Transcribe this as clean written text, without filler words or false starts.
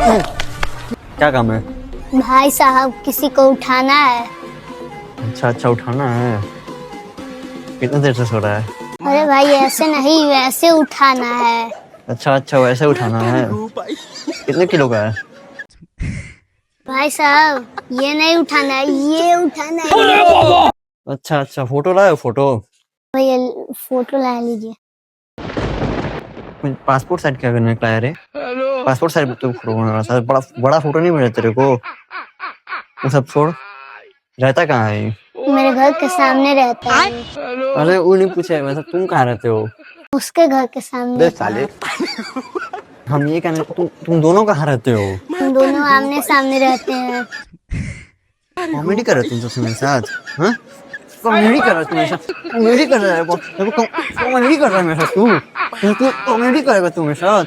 क्या काम है? भाई साहब किसी को उठाना है। अच्छा उठाना है। कितना देर से सो रहा है? अरे भाई ऐसे नहीं, वैसे उठाना है। अच्छा वैसे उठाना है। कितने किलो का है? भाई साहब ये नहीं उठाना है, ये उठाना है। अच्छा फोटो लाए फोटो? भैया फोटो ला लीजिए। पासपोर्ट साइज क्या करने निकला है रे? पासपोर्ट साइज तो फोटो बना था। बड़ा बड़ा फोटो नहीं मिला तेरे को? वो सब छोड़, रहता कहाँ है? मेरे घर के सामने रहता है। अरे वो नहीं पूछे, मतलब तुम कहाँ रहते हो? उसके घर के सामने। साले हम ये कहने, तुम दोनों कहाँ रहते हो? हम दोनों आमने सामने रहते हैं। कॉमेडी कर रहे हो तुम सबसे मेरे साथ? हाँ, कॉमेडी कर रहा है तू मेरे साथ? कॉमेडी कर रहा है कॉमेडी कर रहा है मेरे साथ तू? कॉमेडी करेगा तू मेरे साथ?